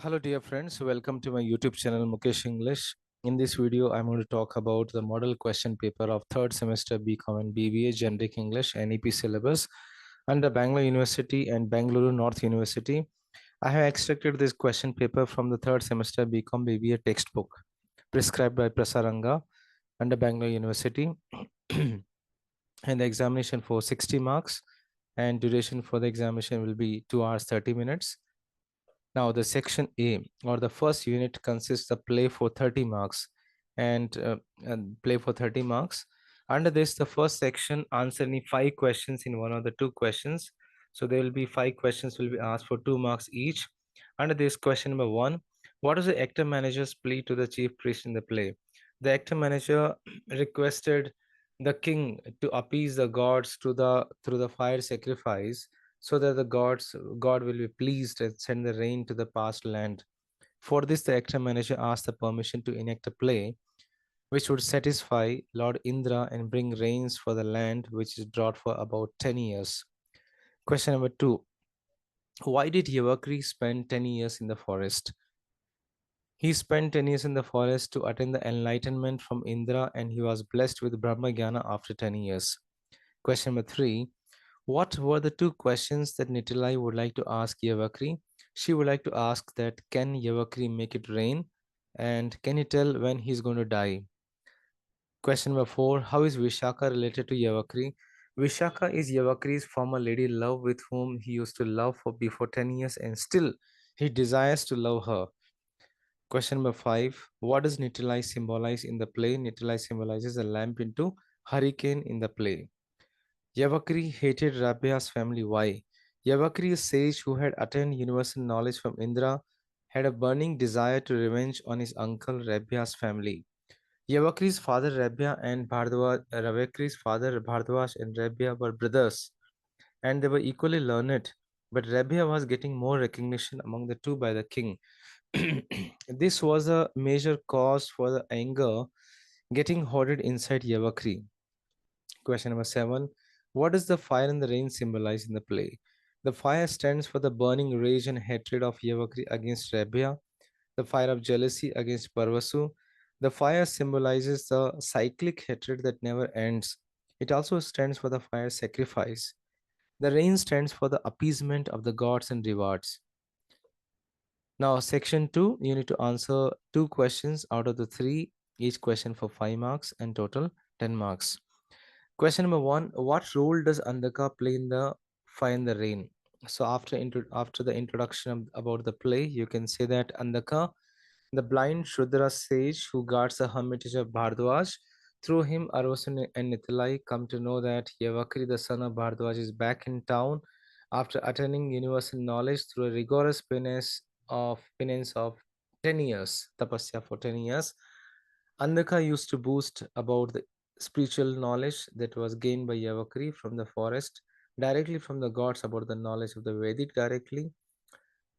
Hello dear friends, welcome to my YouTube channel Mukesh English. In this video, I'm going to talk about the model question paper of third semester BCom and BBA Generic English NEP syllabus under Bangalore University and Bangalore North University. I have extracted this question paper from the third semester BCom BBA textbook prescribed by Prasaranga under Bangalore University. And the examination for 60 marks and duration for the examination will be 2 hours 30 minutes. Now, the section A or the first unit consists of play for 30 marks and play for 30 marks. Under this, the first section answer any 5 questions in one of the 2 questions. So there will be 5 questions will be asked for 2 marks each. Under this, question number 1, what is the actor manager's plea to the chief priest in the play? The actor manager requested the king to appease the gods to the through the fire sacrifice so that the God will be pleased and send the rain to the past land. For this, the actor manager asked the permission to enact a play which would satisfy Lord Indra and bring rains for the land which is drought for about 10 years. Question number 2. Why did Yavakri spend 10 years in the forest? He spent 10 years in the forest to attain the enlightenment from Indra, and he was blessed with Brahma Jnana after 10 years. Question number 3. What were the 2 questions that Nitilai would like to ask Yavakri? She would like to ask that can Yavakri make it rain, and can he tell when he's going to die? Question number 4. How is Vishaka related to Yavakri? Vishaka is Yavakri's former lady love with whom he used to love for before 10 years and still he desires to love her. Question number 5. What does Nitilai symbolize in the play? Nitilai symbolizes a lamp into hurricane in the play. Yavakri hated Rabya's family. Why? Yavakri, a sage who had attained universal knowledge from Indra, had a burning desire to revenge on his uncle Rabya's family. Yavakri's father Rabya and Ravakri's father Bhardwaj and Rabya were brothers, and they were equally learned. But Rabya was getting more recognition among the two by the king. This was a major cause for the anger getting hoarded inside Yavakri. Question number 7. What does the fire and the rain symbolize in the play? The fire stands for the burning rage and hatred of Yavakri against Rabya, the fire of jealousy against Parvasu. The fire symbolizes the cyclic hatred that never ends. It also stands for the fire sacrifice. The rain stands for the appeasement of the gods and rewards. Now, section 2, you need to answer 2 questions out of the 3, each question for 5 marks and total 10 marks. Question number 1, what role does Andhaka play in the Fire and the Rain? So after the introduction about the play, you can say that Andhaka, the blind Shudra sage who guards the hermitage of Bhardwaj, through him Arvasun and Nitilai come to know that Yavakri, the son of Bhardwaj, is back in town after attaining universal knowledge through a rigorous penance of 10 years, tapasya for 10 years. Andhaka used to boast about the spiritual knowledge that was gained by Yavakri from the forest, directly from the gods about the knowledge of the Vedic directly.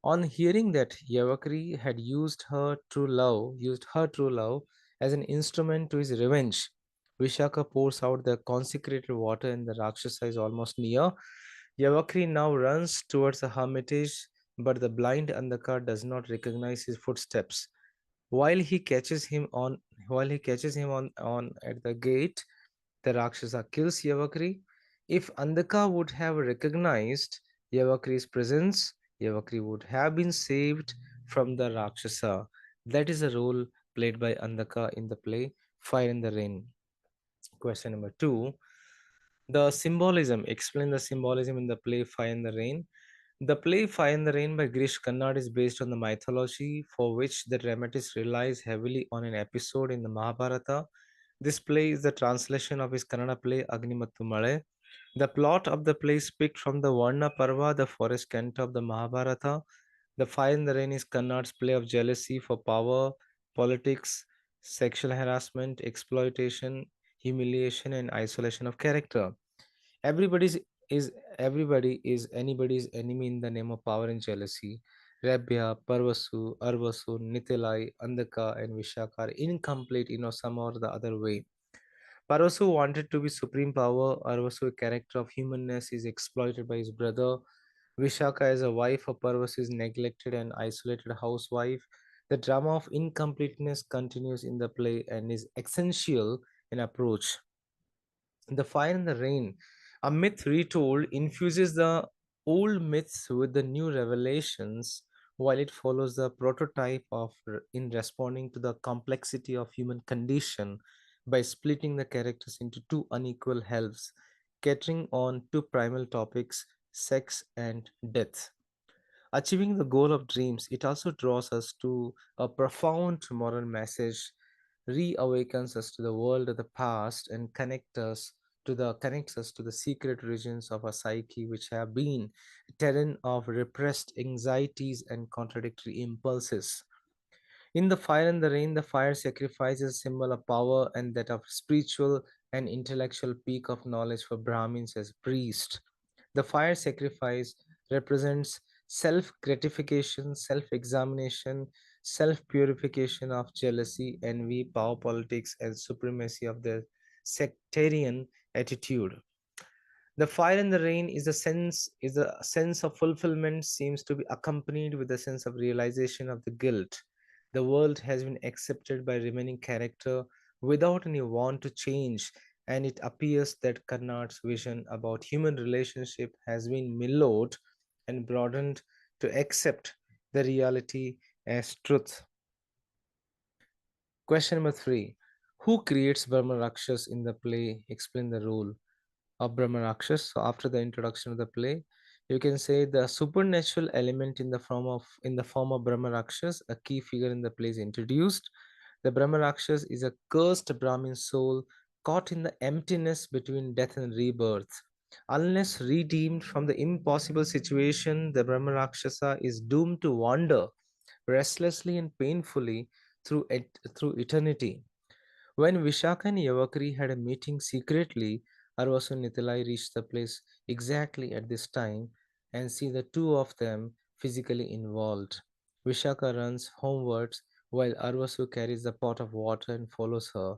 On hearing that Yavakri had used her true love as an instrument to his revenge, Vishaka pours out the consecrated water and the Rakshasa is almost near. Yavakri now runs towards the hermitage, but the blind Andhaka does not recognize his footsteps. While he catches him on at the gate, the Rakshasa kills Yavakri. If Andhaka would have recognized Yavakri's presence, Yavakri would have been saved from the Rakshasa. That is the role played by Andhaka in the play Fire in the Rain. Question number 2. The symbolism. Explain the symbolism in the play Fire in the Rain. The play Fire in the Rain by Girish Kannad is based on the mythology for which the dramatist relies heavily on an episode in the Mahabharata. This play is the translation of his Kannada play Agnimattu Male. The plot of the play is picked from the Varna Parva, the forest canto of the Mahabharata. The Fire in the Rain is Kannad's play of jealousy for power, politics, sexual harassment, exploitation, humiliation, and isolation of character. Everybody's is Everybody is anybody's enemy in the name of power and jealousy. Rabya, Parvasu, Arvasu, Nitilai, Andhaka, and Vishaka are incomplete in some or the other way. Parvasu wanted to be supreme power. Arvasu, a character of humanness, is exploited by his brother. Vishaka, as a wife of Parvas, is neglected and isolated housewife. The drama of incompleteness continues in the play and is essential in approach. The Fire and the Rain, a myth retold, infuses the old myths with the new revelations while it follows the prototype of in responding to the complexity of human condition by splitting the characters into two unequal halves, catering on two primal topics, sex and death. Achieving the goal of dreams, it also draws us to a profound moral message, reawakens us to the world of the past, and connects us to the secret regions of our psyche, which have been a terrain of repressed anxieties and contradictory impulses. In the Fire and the Rain, the fire sacrifice is a symbol of power and that of spiritual and intellectual peak of knowledge for Brahmins as priests. The fire sacrifice represents self gratification, self examination, self purification of jealousy, envy, power politics, and supremacy of the sectarian attitude. The Fire and the Rain is a sense of fulfillment seems to be accompanied with a sense of realization of the guilt. The world has been accepted by remaining character without any want to change, and it appears that Karnad's vision about human relationship has been mellowed and broadened to accept the reality as truth. Question number three. Who creates Brahma Rakshas in the play? Explain the role of Brahma Rakshas. So after the introduction of the play, you can say the supernatural element in the form of Brahma Rakshas, a key figure in the play, is introduced. The Brahma Rakshas is a cursed Brahmin soul caught in the emptiness between death and rebirth. Unless redeemed from the impossible situation, the Brahma Rakshasa is doomed to wander restlessly and painfully through eternity. When Vishaka and Yavakri had a meeting secretly, Arvasu and Nitalai reached the place exactly at this time and see the two of them physically involved. Vishaka runs homewards while Arvasu carries the pot of water and follows her.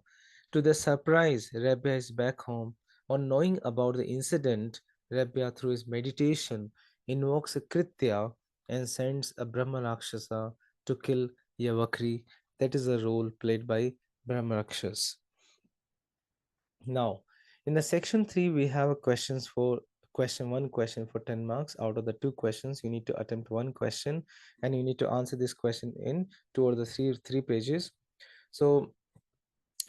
To their surprise, Rebbe is back home. On knowing about the incident, Rebbe, through his meditation, invokes a Kritya and sends a Brahma Rakshasa to kill Yavakri. That is a role played by Brahmarakshas. Now, in the section 3, we have a questions for question for 10 marks. Out of the two questions, you need to attempt one question and you need to answer this question in two or the three pages. So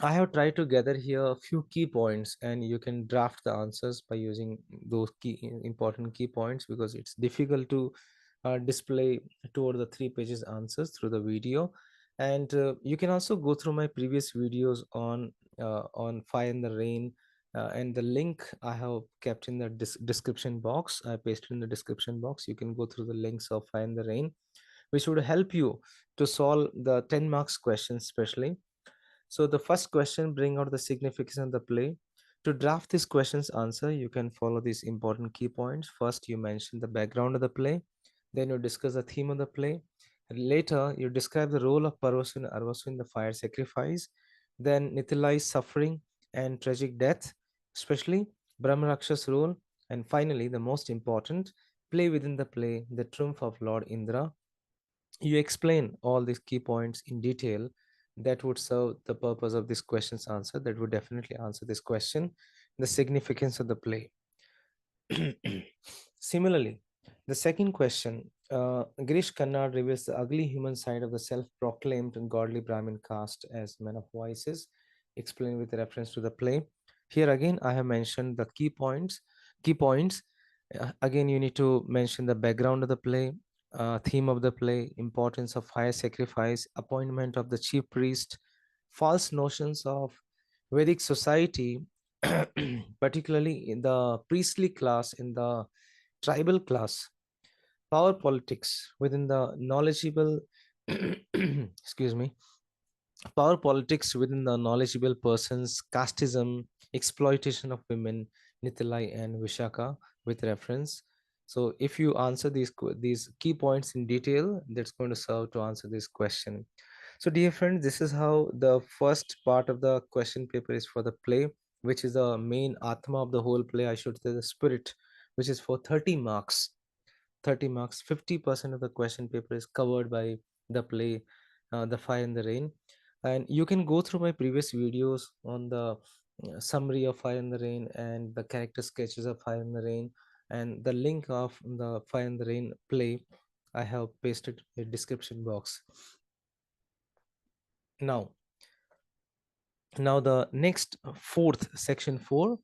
I have tried to gather here a few key points, and you can draft the answers by using those important key points, because it's difficult to display two or the three pages answers through the video. And you can also go through my previous videos on Fire and the Rain, and the link I have kept in the description box. I pasted in the description box. You can go through the links of Fire and the Rain, which would help you to solve the 10 marks questions especially. So the first question, bring out the significance of the play. To draft this question's answer, you can follow these important key points. First, you mention the background of the play. Then you discuss the theme of the play. Later, you describe the role of Parvasu and Arvasu in the fire sacrifice. Then Nitilai's suffering and tragic death, especially Brahmaraksha's role. And finally, the most important, play within the play, the triumph of Lord Indra. You explain all these key points in detail. That would serve the purpose of this question's answer. That would definitely answer this question, the significance of the play. Similarly, the second question, Girish Kannad reveals the ugly human side of the self-proclaimed godly Brahmin caste as men of voices, explained with reference to the play. Here again, I have mentioned the key points. Key points. Again, you need to mention the background of the play, theme of the play, importance of fire sacrifice, appointment of the chief priest, false notions of Vedic society, particularly in the priestly class, in the tribal class, power politics within the knowledgeable, excuse me, power politics within the knowledgeable persons, casteism, exploitation of women, Nitalai and Vishaka with reference. So if you answer these key points in detail, that's going to serve to answer this question. So dear friends, this is how the first part of the question paper is for the play, which is the main atma of the whole play, I should say the spirit, which is for 30 marks. 30 marks, 50% of the question paper is covered by the play, The Fire and the Rain. And you can go through my previous videos on the summary of Fire and the Rain and the character sketches of Fire and the Rain, and the link of the Fire and the Rain play I have pasted in the description box. Now, the next fourth, section 4,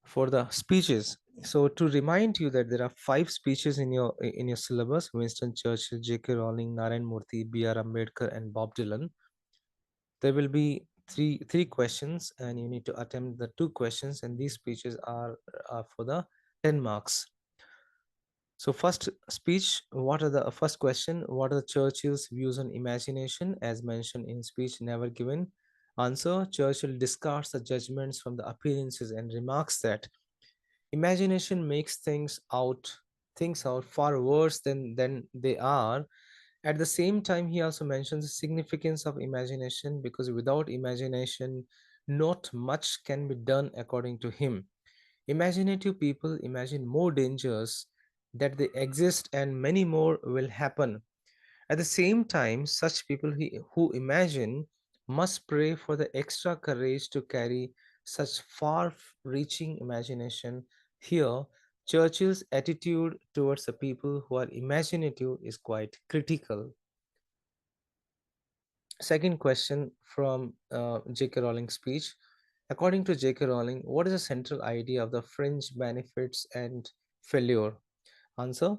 for the speeches. So to remind you that there are 5 speeches in your syllabus: Winston Churchill, J.K. Rowling, Narayan Murthy, B.R. Ambedkar, and Bob Dylan. There will be three questions, and you need to attempt the 2 questions, and these speeches are for the 10 marks. So first speech, first question, what are the Churchill's views on imagination as mentioned in speech never given? Answer: Churchill discards the judgments from the appearances and remarks that imagination makes things out far worse than they are. At the same time, he also mentions the significance of imagination, because without imagination, not much can be done according to him. Imaginative people imagine more dangers that they exist, and many more will happen. At the same time, such people who imagine must pray for the extra courage to carry such far reaching imagination. Here, Churchill's attitude towards the people who are imaginative is quite critical. Second question from J.K. Rowling's speech. According to J.K. Rowling, what is the central idea of the fringe benefits and failure? Answer: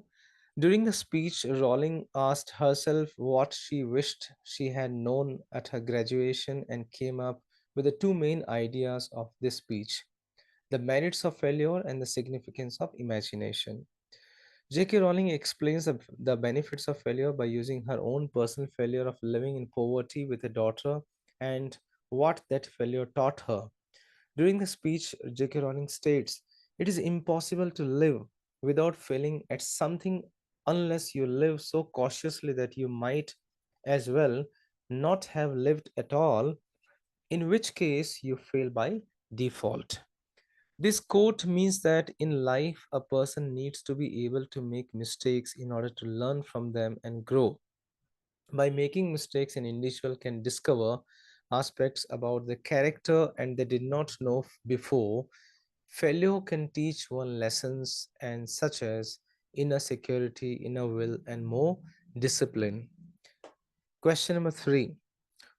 during the speech, Rowling asked herself what she wished she had known at her graduation and came up with the 2 main ideas of this speech: the merits of failure and the significance of imagination. J.K. Rowling explains the benefits of failure by using her own personal failure of living in poverty with a daughter and what that failure taught her. During the speech, J.K. Rowling states, "It is impossible to live without failing at something unless you live so cautiously that you might as well not have lived at all, in which case you fail by default." This quote means that in life, a person needs to be able to make mistakes in order to learn from them and grow. By making mistakes, an individual can discover aspects about the character and they did not know before. Failure can teach one lessons and such as inner security, inner will, and more discipline. Question number 3.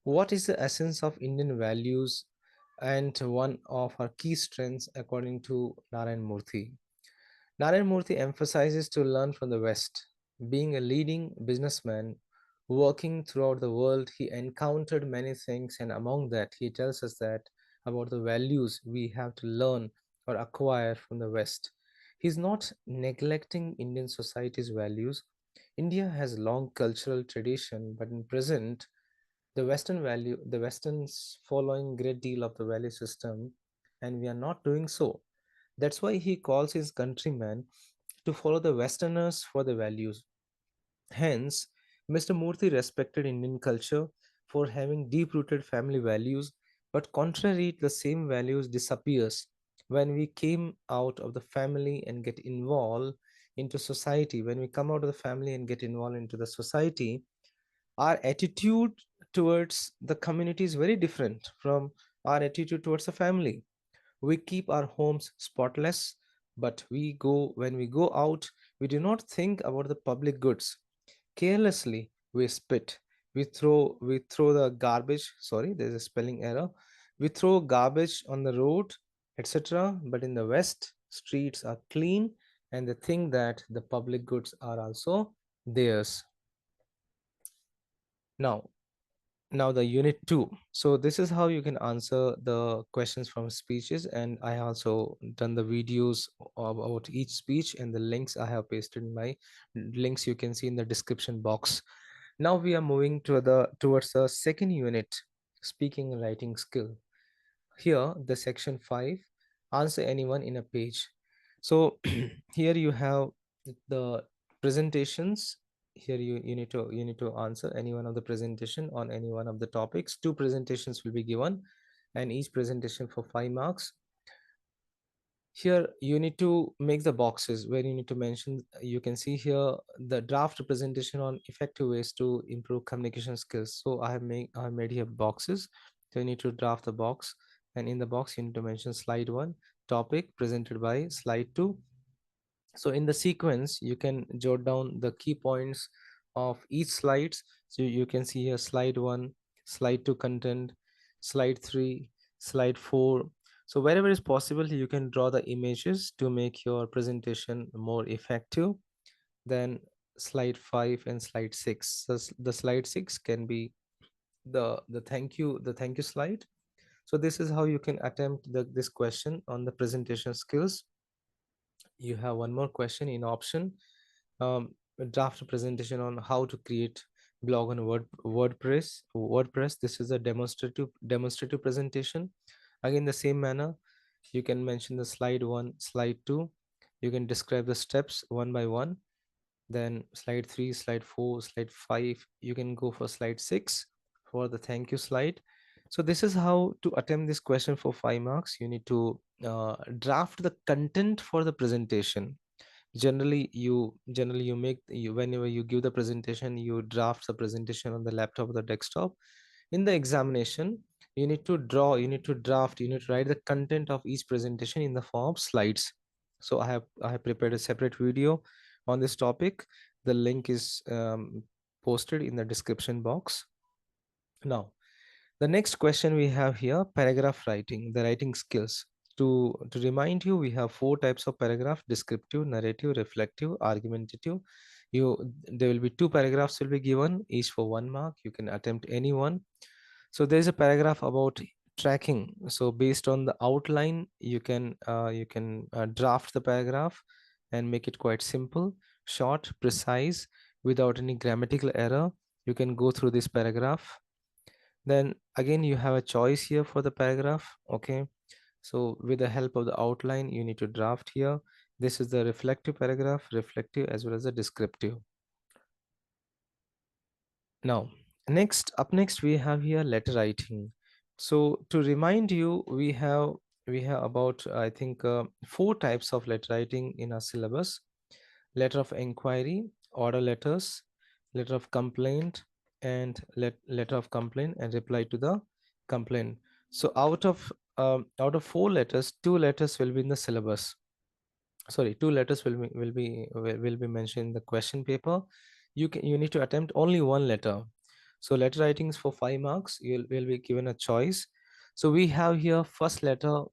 What is the essence of Indian values and one of our key strengths according to Narayan Murthy? Narayan Murthy emphasizes to learn from the West. Being a leading businessman working throughout the world, he encountered many things, and among that, he tells us that about the values we have to learn or acquire from the West. He's not neglecting Indian society's values. India has long cultural tradition, but in present, the Western's following great deal of the value system, and we are not doing so. That's why he calls his countrymen to follow the Westerners for the values. Hence, Mr. Murthy respected Indian culture for having deep-rooted family values, but contrary, the same values disappears when we came out of the family and get involved into society. When we come out of the family and get involved into the society, our attitude towards the community is very different from our attitude towards the family. We keep our homes spotless, but when we go out, we do not think about the public goods. Carelessly, we spit. We throw the garbage. Sorry, there's a spelling error. We throw garbage on the road, etc. But in the West, streets are clean, and they think that the public goods are also theirs. Now, the unit 2. So this is how you can answer the questions from speeches, and I also done the videos about each speech, and the links I have pasted in my links you can see in the description box. Now we are moving towards the second unit, speaking and writing skill. Here, the section 5, answer anyone in a page. So here you have the presentations. Here you need to answer any one of the presentation on any one of the topics. 2 presentations will be given, and each presentation for 5 marks. Here you need to make the boxes where you need to mention. You can see here the draft presentation on effective ways to improve communication skills. So I have made here boxes. So you need to draft the box, and in the box you need to mention slide 1, topic presented by, slide 2. So in the sequence you can jot down the key points of each slides. So you can see here slide 1, slide 2 content, slide 3, slide 4. So wherever is possible you can draw the images to make your presentation more effective. Then slide 5 and slide 6. So the slide 6 can be the thank you slide. So this is how you can attempt this question on the presentation skills. You have one more question in option, draft a presentation on how to create blog on WordPress. This is a demonstrative presentation. Again, the same manner, you can mention the slide 1, slide 2. You can describe the steps one by one. Then slide 3, slide 4, slide 5. You can go for slide 6 for the thank you slide. So this is how to attempt this question for 5 marks. You need to draft the content for the presentation. Generally you make you whenever you give the presentation, you draft the presentation on the laptop or the desktop. In the examination, you need to draft, you need to write the content of each presentation in the form of slides. So I have prepared a separate video on this topic. The link is posted in the description box. Now the next question we have here, paragraph writing, the writing skills. To remind you, we have 4 types of paragraph: descriptive, narrative, reflective, argumentative. There will be 2 paragraphs will be given, each for 1 mark. You can attempt any one. So there is a paragraph about tracking. So based on the outline, you can draft the paragraph and make it quite simple, short, precise, without any grammatical error. You can go through this paragraph. Then again you have a choice here for the paragraph. Okay, so with the help of the outline you need to draft here. This is the reflective paragraph, reflective as well as the descriptive. Now next we have here letter writing. So to remind you, we have about I think 4 types of letter writing in our syllabus: letter of inquiry, order letters, letter of complaint, and letter of complaint and reply to the complaint. So out of 4 letters, 2 letters will be in the syllabus. Sorry, 2 letters will be mentioned in the question paper. You need to attempt only 1 letter. So letter writings for 5 marks, you will be given a choice. So we have here first letter.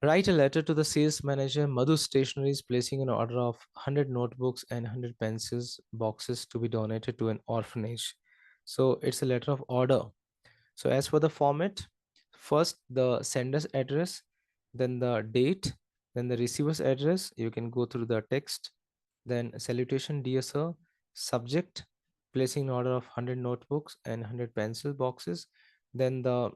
Write a letter to the sales manager, Madhu Stationery, placing an order of 100 notebooks and 100 pencils boxes to be donated to an orphanage. So it's a letter of order. So as for the format, first the sender's address, then the date, then the receiver's address. You can go through the text. Then salutation, dear sir, subject, placing an order of 100 notebooks and 100 pencil boxes. Then the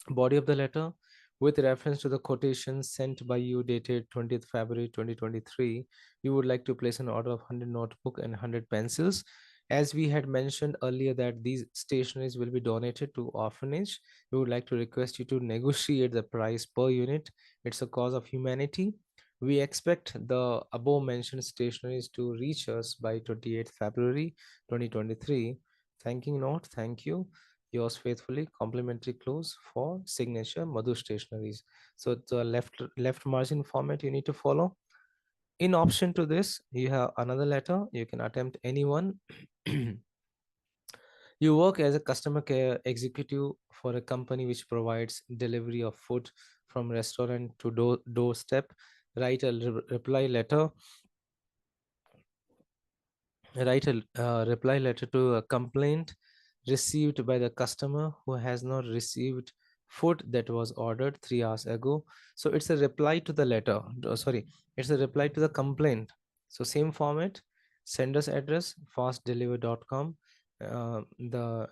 body of the letter, with reference to the quotation sent by you dated 20th February 2023, you would like to place an order of 100 notebook and 100 pencils. As we had mentioned earlier that these stationaries will be donated to orphanage, we would like to request you to negotiate the price per unit. It's a cause of humanity. We expect the above mentioned stationaries to reach us by 28th February 2023. Thanking note, thank you. Yours faithfully, complimentary close for signature, Madhu Stationaries. So the left margin format you need to follow. In option to this, you have another letter. You can attempt any one. You work as a customer care executive for a company which provides delivery of food from restaurant to doorstep. Write a reply letter. Write a reply letter to a complaint received by the customer who has not received food that was ordered 3 hours ago. So it's a reply to the letter. Sorry, it's a reply to the complaint. So same format, sender's address, fastdeliver.com, the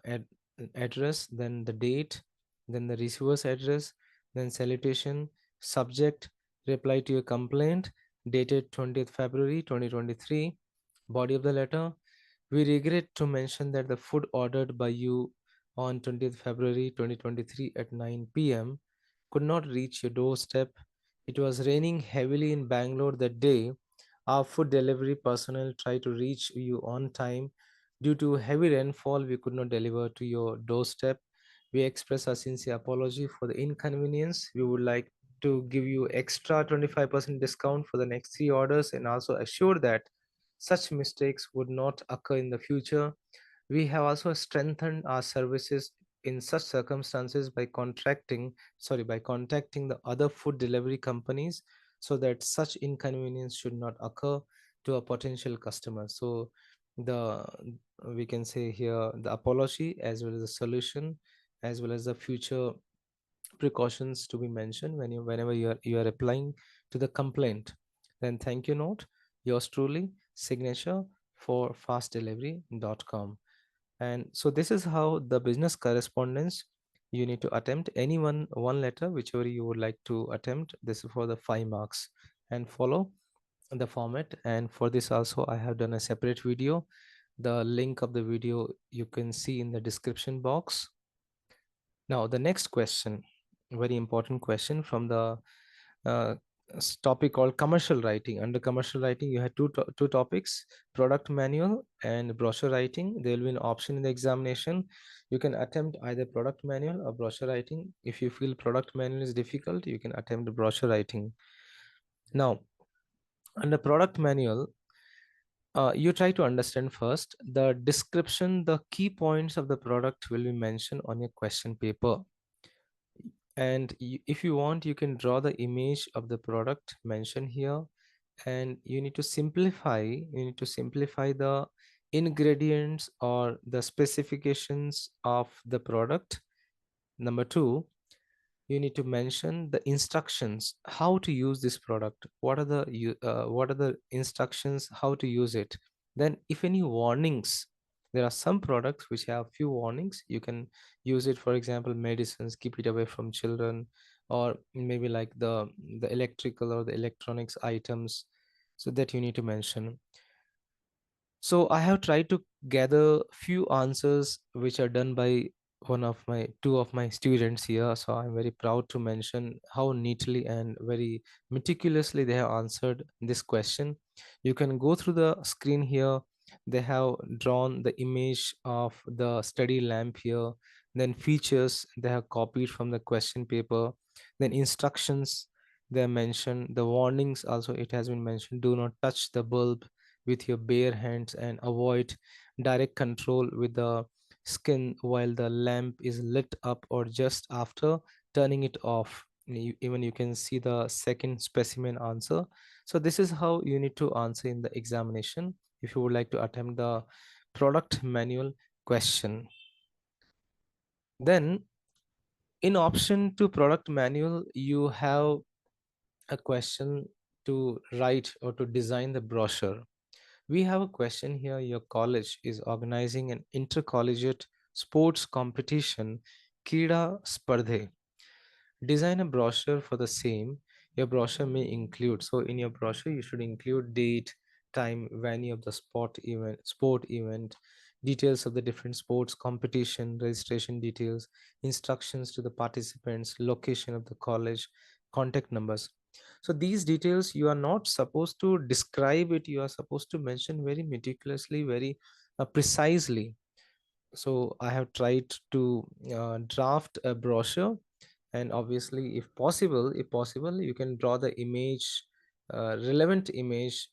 address, then the date, then the receiver's address, then salutation, subject, reply to your complaint, dated 20th February 2023. Body of the letter, we regret to mention that the food ordered by you on 20th February 2023 at 9 p.m. could not reach your doorstep It was raining heavily in Bangalore that day. Our food delivery personnel tried to reach you on time. Due to heavy rainfall, we could not deliver to your doorstep. We express our sincere apology for the inconvenience. We would like to give you extra 25% discount for the next three orders and also assure that such mistakes would not occur in the future. We have also strengthened our services in such circumstances by contacting the other food delivery companies so that such inconvenience should not occur to a potential customer. So the we can say here the apology as well as the solution as well as the future precautions to be mentioned whenever you are applying to the complaint. Then thank you note, yours truly, signature for fastdelivery.com. And so this is how the business correspondence you need to attempt any one letter whichever you would like to attempt. This is for the 5 marks, and follow the format. And for this also I have done a separate video. The link of the video you can see in the description box. Now the next question, very important question from the uh, topic called commercial writing. Under commercial writing, you had two topics: product manual and brochure writing. There will be an option in the examination. You can attempt either product manual or brochure writing. If you feel product manual is difficult, you can attempt brochure writing. Now, under product manual, you try to understand first the description, the key points of the product will be mentioned on your question paper. And if you want, you can draw the image of the product mentioned here, and you need to simplify the ingredients or the specifications of the product. Number two, you need to mention the instructions how to use this product. What are the instructions how to use it. Then if any warnings, there are some products which have few warnings. You can use it, for example, medicines, keep it away from children, or maybe like the electrical or the electronics items, so that you need to mention. So I have tried to gather few answers which are done by two of my students here. So I'm very proud to mention how neatly and very meticulously they have answered this question. You can go through the screen here. They have drawn the image of the study lamp here. Then features they have copied from the question paper. Then instructions they are mentioned. The warnings also it has been mentioned. Do not touch the bulb with your bare hands and avoid direct control with the skin while the lamp is lit up or just after turning it off. Even you can see the second specimen answer. So this is how you need to answer in the examination if you would like to attempt the product manual question. Then in option to product manual, you have a question to write or to design the brochure. We have a question here. Your college is organizing an intercollegiate sports competition, Krida Spardhe. Design a brochure for the same. Your brochure may include, so in your brochure, you should include date, time, venue of the sport event, details of the different sports competition, registration details, instructions to the participants, location of the college, contact numbers. So these details, you are not supposed to describe it. You are supposed to mention very meticulously, very precisely. So I have tried to draft a brochure, and obviously if possible you can draw the image, relevant image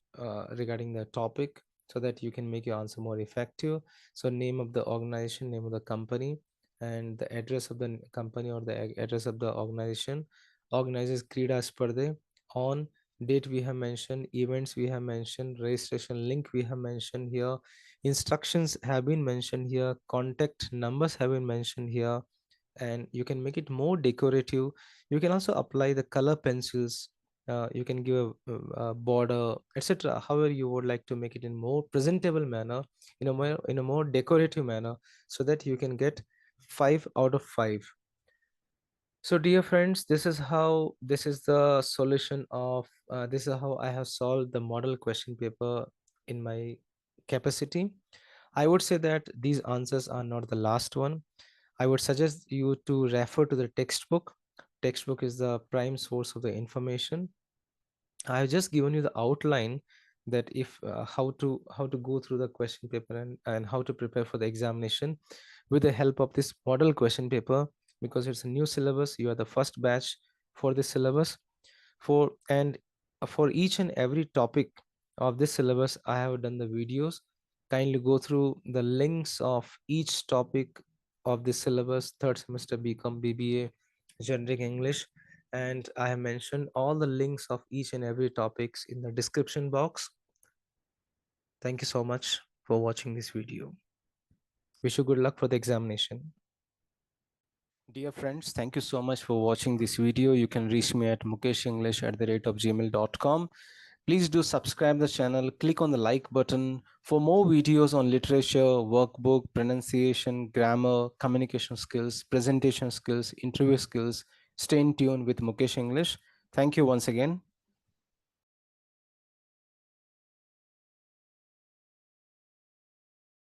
regarding the topic, so that you can make your answer more effective. So name of the organization, name of the company, and the address of the company or the address of the organization organizes Krida Spardhe. On date we have mentioned, events we have mentioned, registration link we have mentioned here, instructions have been mentioned here, contact numbers have been mentioned here, and you can make it more decorative. You can also apply the color pencils. You can give a border, etc. However you would like to make it in more presentable manner, in a more decorative manner, so that you can get 5 out of 5. So dear friends, this is how I have solved the model question paper in my capacity. I would say that these answers are not the last one. I would suggest you to refer to the textbook. textbook is the prime source of the information. I have just given you the outline that if how to go through the question paper and how to prepare for the examination with the help of this model question paper, because it's a new syllabus. You are the first batch for this syllabus. For each and every topic of this syllabus, I have done the videos. Kindly go through the links of each topic of this syllabus: third semester BCom, BBA, generic English, and I have mentioned all the links of each and every topics in the description box. Thank you so much for watching this video. Wish you good luck for the examination. Dear friends, thank you so much for watching this video. You can reach me at mukeshenglish@gmail.com. Please do subscribe the channel, click on the like button for more videos on literature, workbook, pronunciation, grammar, communication skills, presentation skills, interview skills. Stay in tune with Mukesh English. Thank you once again.